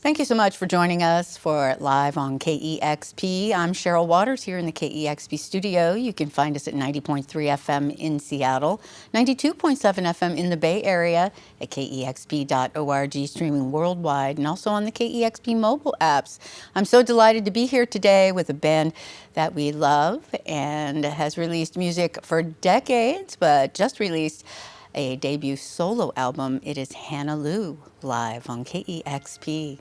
Thank you so much for joining us for Live on KEXP. I'm Cheryl Waters here in the KEXP studio. You can find us at 90.3 FM in Seattle, 92.7 FM in the Bay Area, at KEXP.org, streaming worldwide, and also on the KEXP mobile apps. I'm so delighted to be here today with a band that we love and has released music for decades, but just released a debut solo album. It is Hannah Lou, live on KEXP.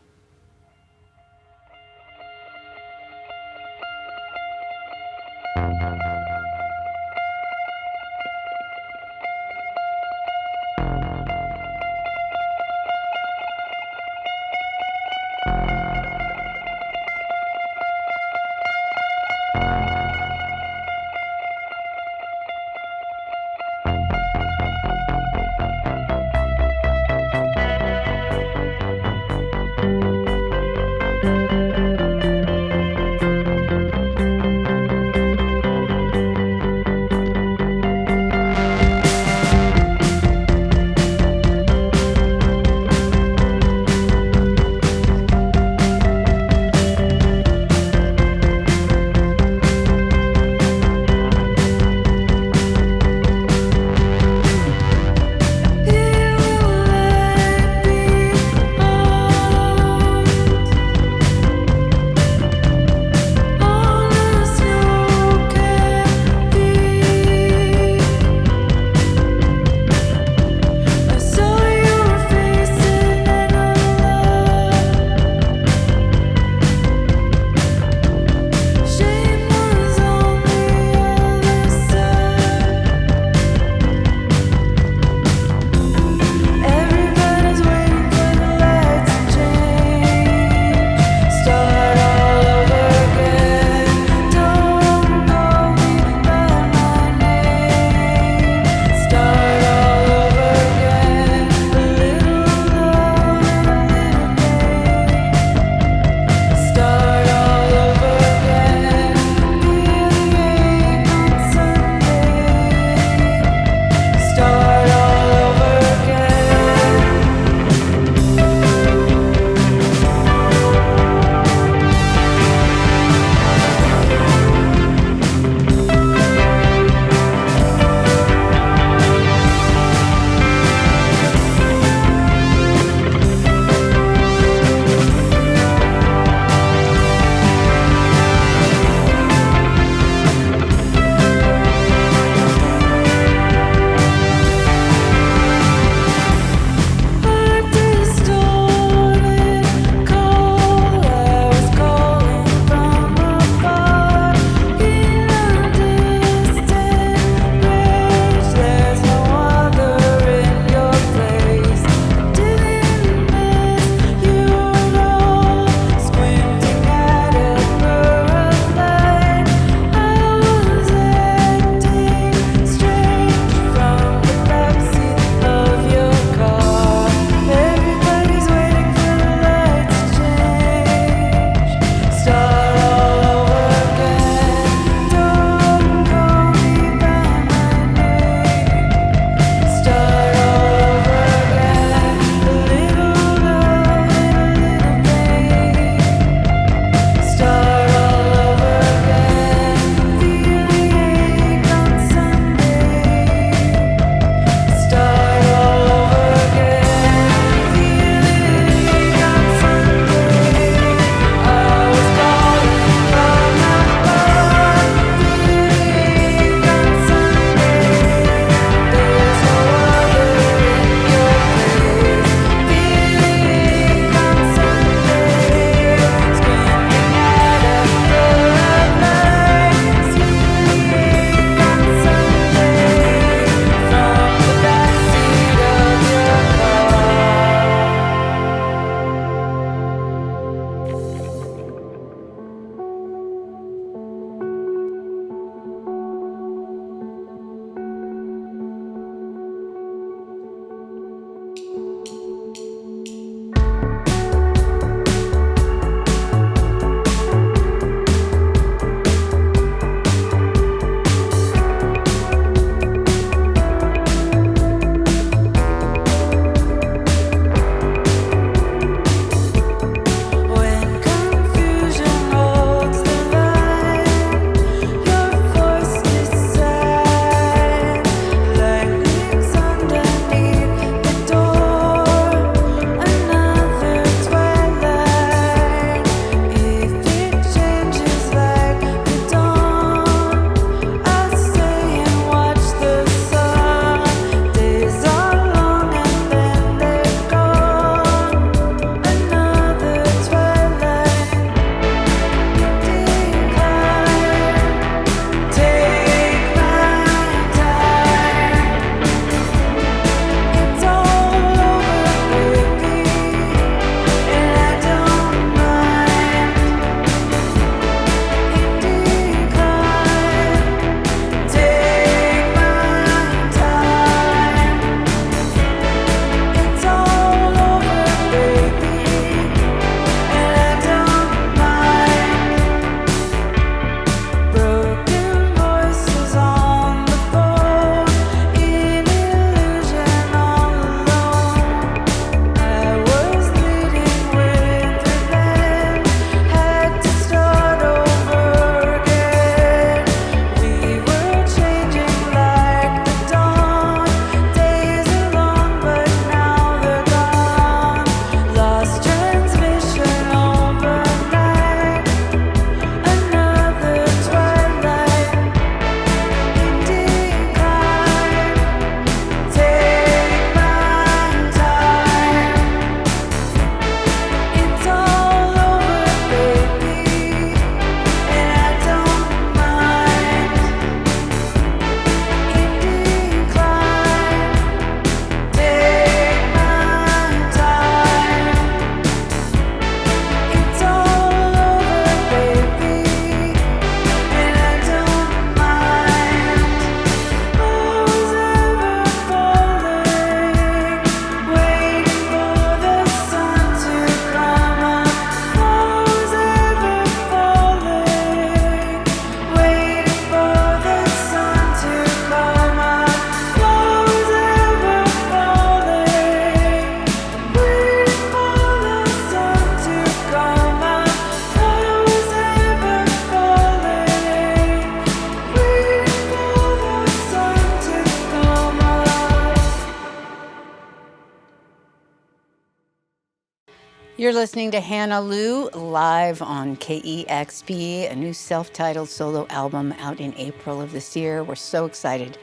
You're listening to Hannah Lou live on KEXP, a new self-titled solo album out in April of this year. We're so excited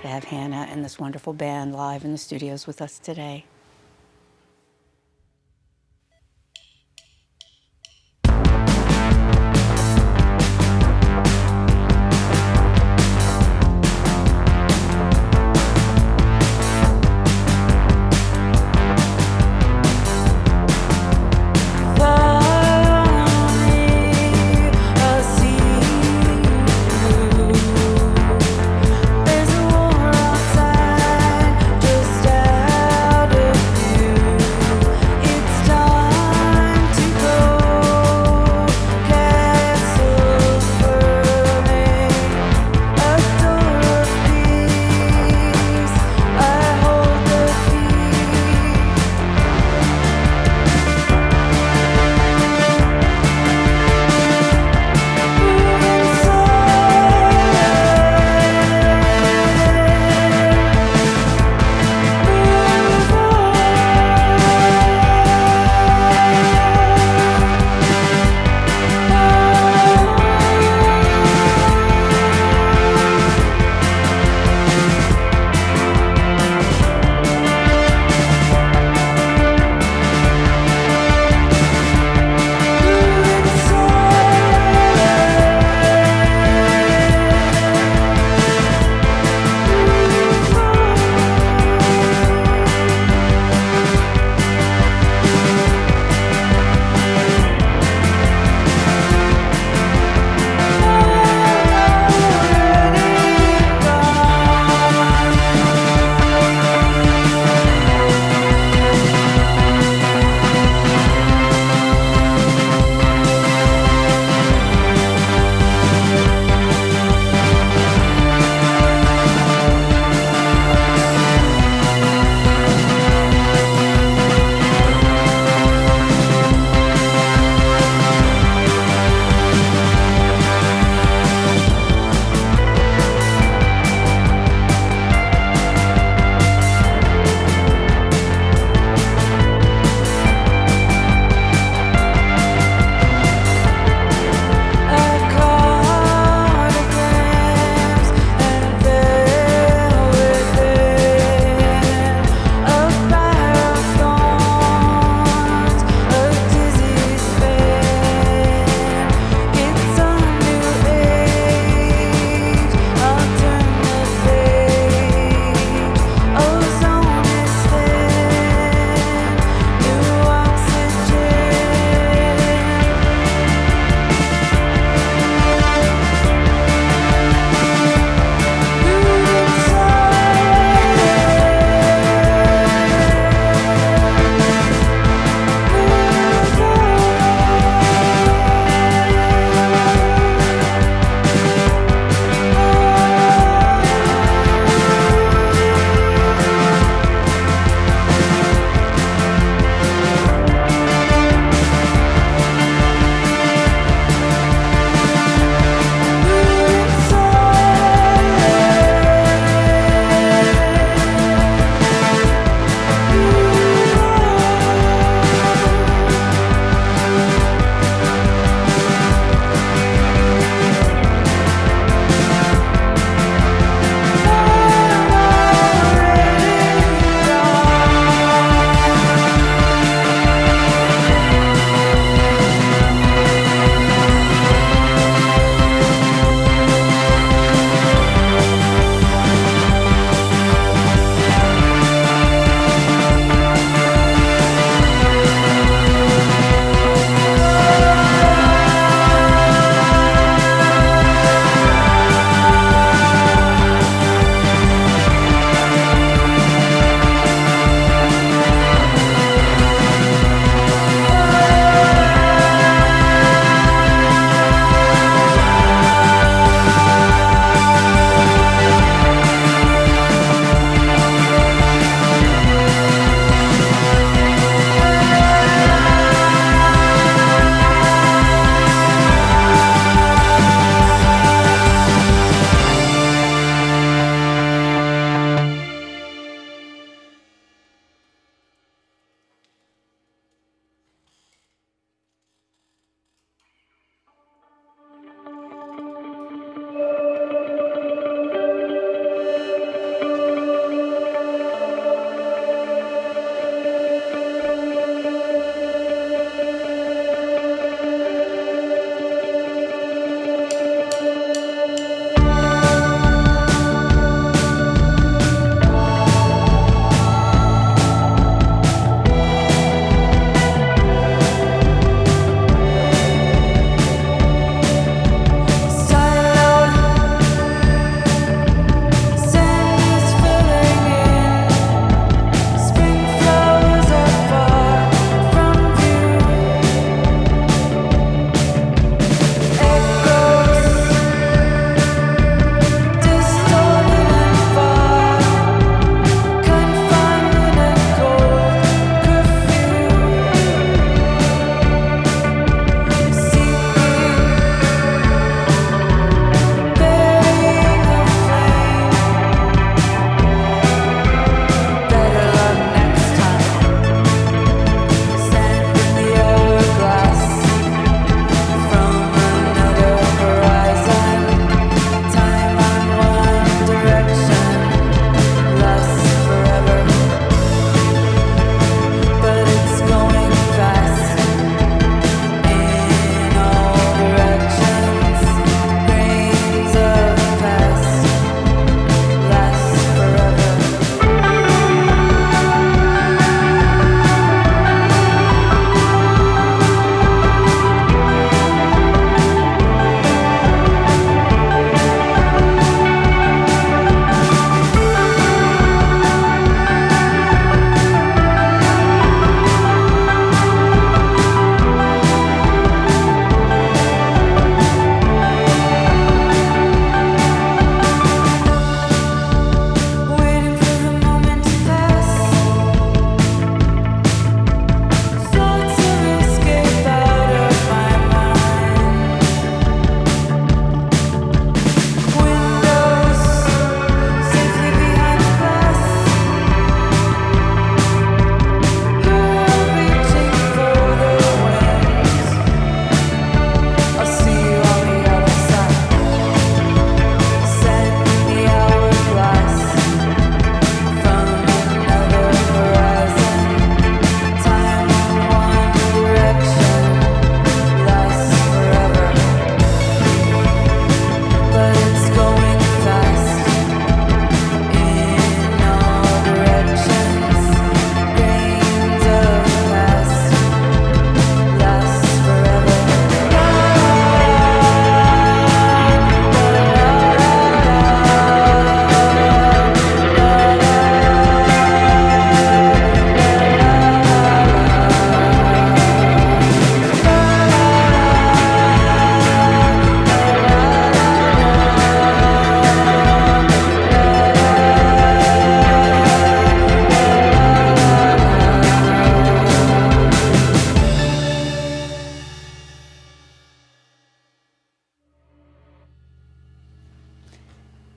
to have Hannah and this wonderful band live in the studios with us today. There's a war outside, just out of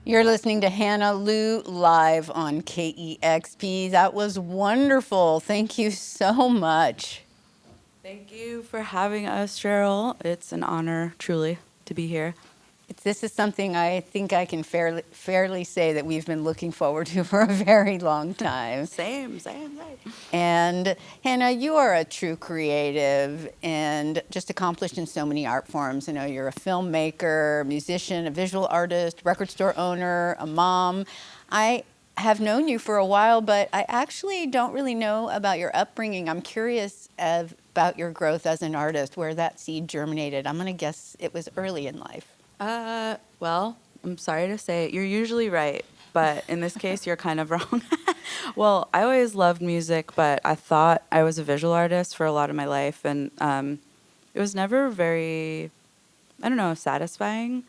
You're listening to Hannah Lou live on KEXP. That was wonderful. Thank you so much. Thank you for having us, Cheryl. It's an honor, truly, to be here. This is something I think I can fairly say that we've been looking forward to for a very long time. Same. And Hannah, you are a true creative and just accomplished in so many art forms. I know you're a filmmaker, musician, a visual artist, record store owner, a mom. I have known you for a while, but I actually don't really know about your upbringing. I'm curious about your growth as an artist, where that seed germinated. I'm going to guess it was early in life. Well, I'm sorry to say it. You're usually right, but in this case, you're kind of wrong. Well, I always loved music, but I thought I was a visual artist for a lot of my life, and it was never very, I don't know, satisfying.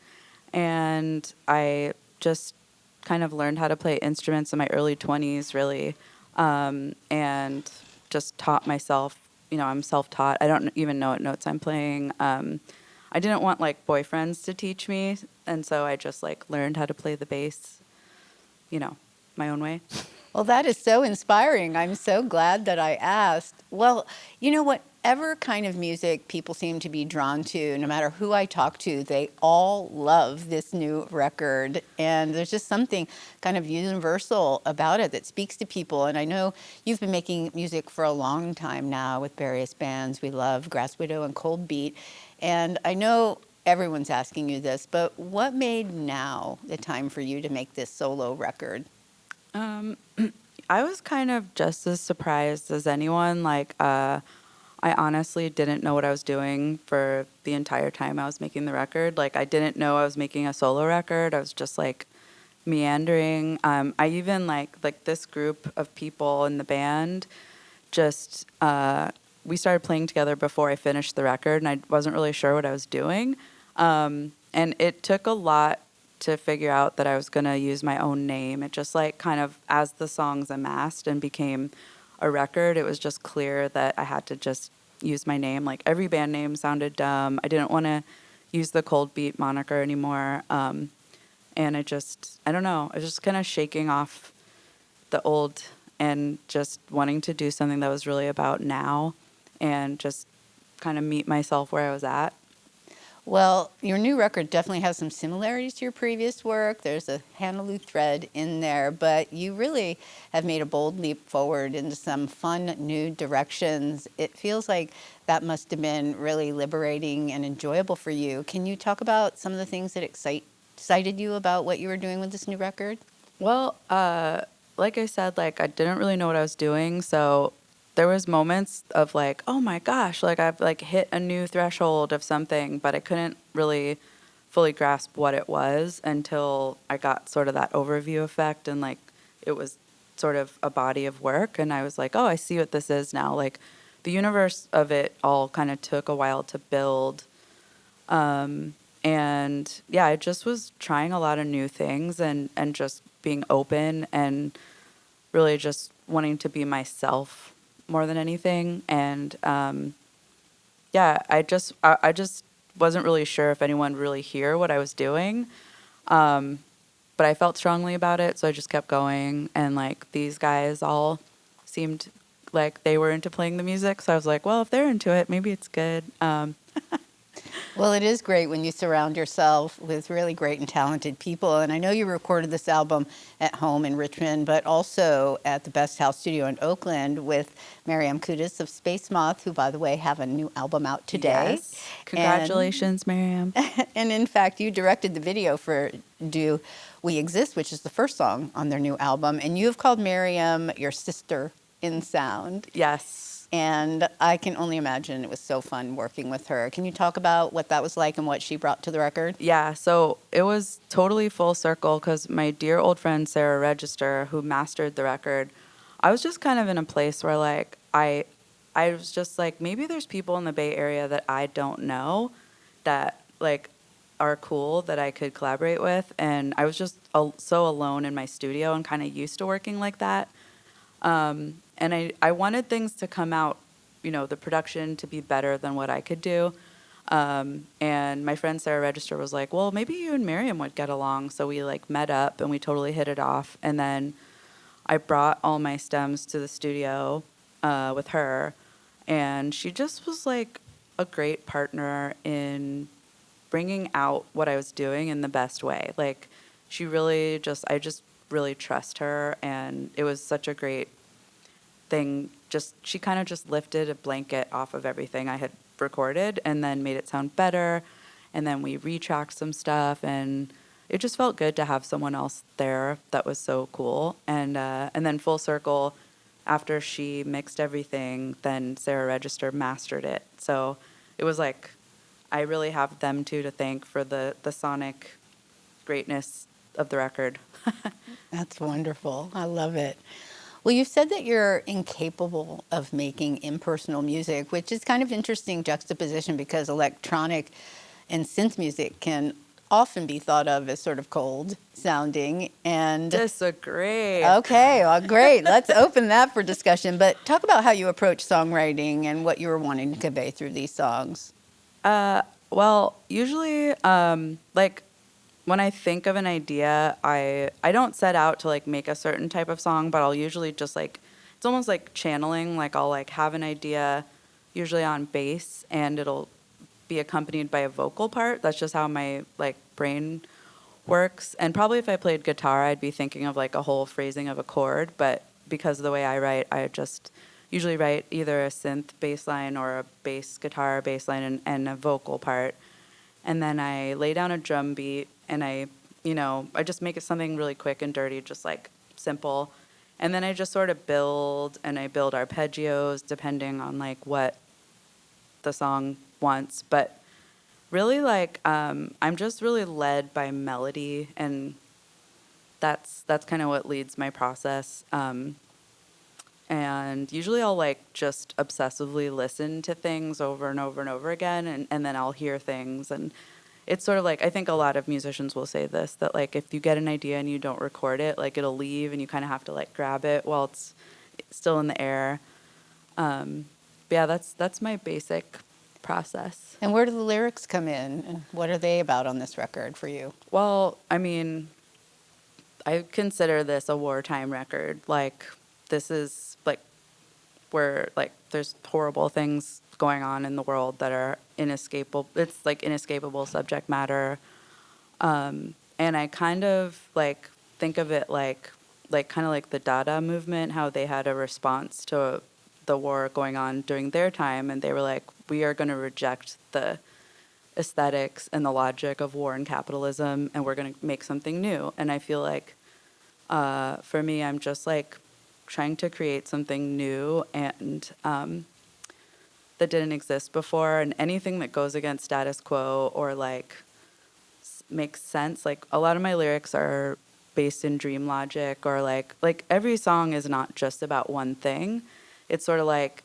And I just kind of learned how to play instruments in my early 20s, really, and just taught myself. I'm self-taught. I don't even know what notes I'm playing. I didn't want like boyfriends to teach me, and so I just like learned how to play the bass, my own way. Well, that is so inspiring. I'm so glad that I asked. Well, whatever kind of music people seem to be drawn to, no matter who I talk to, they all love this new record. And there's just something kind of universal about it that speaks to people. And I know you've been making music for a long time now with various bands we love, Grass Widow and Cold Beat. And I know everyone's asking you this, but what made now the time for you to make this solo record? I was kind of just as surprised as anyone. I honestly didn't know what I was doing for the entire time I was making the record. Like, I didn't know I was making a solo record. I was just like meandering. I even like this group of people in the band. Just we started playing together before I finished the record, and I wasn't really sure what I was doing. And it took a lot to figure out that I was going to use my own name. It just like kind of, as the songs amassed and became a record, it was just clear that I had to just use my name. Like, every band name sounded dumb. I didn't want to use the Cold Beat moniker anymore. And I don't know, I was just kind of shaking off the old and just wanting to do something that was really about now and just kind of meet myself where I was at. Well, your new record definitely has some similarities to your previous work. There's a Hannah Lou thread in there, but you really have made a bold leap forward into some fun new directions. It feels like that must have been really liberating and enjoyable for you. Can you talk about some of the things that excited you about what you were doing with this new record? Well, like I said, like, I didn't really know what I was doing, so there was moments of like, oh my gosh, like I've like hit a new threshold of something, but I couldn't really fully grasp what it was until I got sort of that overview effect, and like it was sort of a body of work, and I was like, oh, I see what this is now. Like, the universe of it all kind of took a while to build. And yeah, I just was trying a lot of new things and just being open and really just wanting to be myself more than anything. And yeah, I just wasn't really sure if anyone would really hear what I was doing. But I felt strongly about it, so I just kept going. And like, these guys all seemed like they were into playing the music, so I was like, well, if they're into it, maybe it's good. Well, it is great when you surround yourself with really great and talented people. And I know you recorded this album at home in Richmond, but also at the Best House Studio in Oakland with Maryam Qudus of Space Moth, who, by the way, have a new album out today. Yes. Congratulations, Maryam. And in fact, you directed the video for Do We Exist, which is the first song on their new album. And you have called Maryam your sister in sound. Yes. And I can only imagine it was so fun working with her. Can you talk about what that was like and what she brought to the record? Yeah, so it was totally full circle because my dear old friend Sarah Register, who mastered the record, I was just kind of in a place where like I was just like, maybe there's people in the Bay Area that I don't know that like are cool that I could collaborate with, and I was just so alone in my studio and kind of used to working like that. And I wanted things to come out, the production to be better than what I could do. And my friend Sarah Register was like, well, maybe you and Maryam would get along. So we like met up and we totally hit it off. And then I brought all my stems to the studio with her. And she just was like a great partner in bringing out what I was doing in the best way. Like she really I just really trust her. And it was such a great thing. She kind of just lifted a blanket off of everything I had recorded and then made it sound better. And then we retracked some stuff, and it just felt good to have someone else there that was so cool. And then full circle, after she mixed everything, then Sarah Register mastered it. So it was like, I really have them two to thank for the sonic greatness of the record. That's wonderful. I love it. Well, you've said that you're incapable of making impersonal music, which is kind of interesting juxtaposition because electronic and synth music can often be thought of as sort of cold sounding. And Disagree. okay, well, great. Let's open that for discussion. But talk about how you approach songwriting and what you were wanting to convey through these songs. Well, usually, like when I think of an idea, I don't set out to like make a certain type of song, but I'll usually just like, it's almost like channeling. Like I'll like have an idea, usually on bass, and it'll be accompanied by a vocal part. That's just how my like brain works. And probably if I played guitar, I'd be thinking of like a whole phrasing of a chord. But because of the way I write, I just usually write either a synth bass line or a bass guitar bass line and a vocal part. And then I lay down a drum beat and I just make it something really quick and dirty, just like simple. And then I just sort of build, and I build arpeggios depending on like what the song wants. But really like I'm just really led by melody, and that's kind of what leads my process. And usually I'll like just obsessively listen to things over and over and over again, and then I'll hear things. And it's sort of like, I think a lot of musicians will say this, that like if you get an idea and you don't record it, like it'll leave and you kind of have to like grab it while it's still in the air. Yeah, that's my basic process. And where do the lyrics come in? And what are they about on this record for you? Well, I mean, I consider this a wartime record. Like, this is like where like there's horrible things going on in the world that are inescapable. It's like inescapable subject matter. And I kind of like think of it like kind of like the Dada movement, how they had a response to the war going on during their time, and they were like, we are going to reject the aesthetics and the logic of war and capitalism, and we're going to make something new. And I feel like for me, I'm just like trying to create something new and that didn't exist before, and anything that goes against status quo or like makes sense. Like a lot of my lyrics are based in dream logic, or like every song is not just about one thing. It's sort of like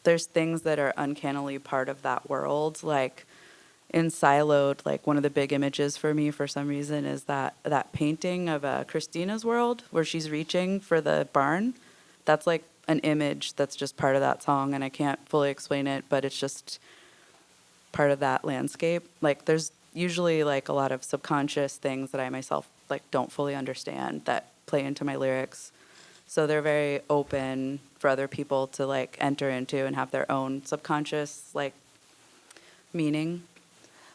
there's things that are uncannily part of that world. Like in Siloed, like one of the big images for me for some reason is that painting of Christina's world where she's reaching for the barn. That's like an image that's just part of that song, and I can't fully explain it, but it's just part of that landscape. Like there's usually like a lot of subconscious things that I myself like don't fully understand that play into my lyrics. So they're very open for other people to like enter into and have their own subconscious like meaning.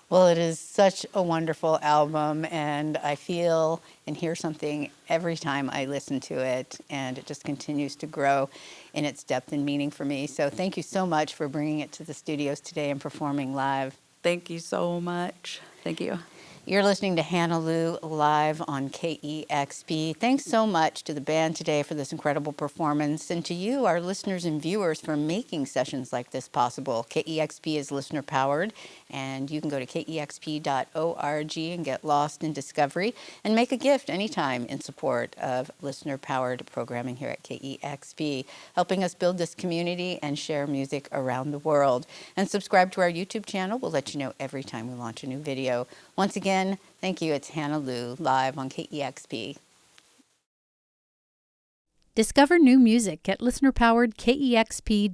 Well, it is such a wonderful album, and I feel and hear something every time I listen to it, and it just continues to grow in its depth and meaning for me. So thank you so much for bringing it to the studios today and performing live. Thank you so much. Thank you. You're listening to Hannah Lou live on KEXP. Thanks so much to the band today for this incredible performance, and to you, our listeners and viewers, for making sessions like this possible. KEXP is listener powered, and you can go to kexp.org and get lost in discovery and make a gift anytime in support of listener powered programming here at KEXP, helping us build this community and share music around the world. And subscribe to our YouTube channel. We'll let you know every time we launch a new video. Once again, thank you. It's Hannah Lou live on KEXP. Discover new music at listenerpowered kexp.org.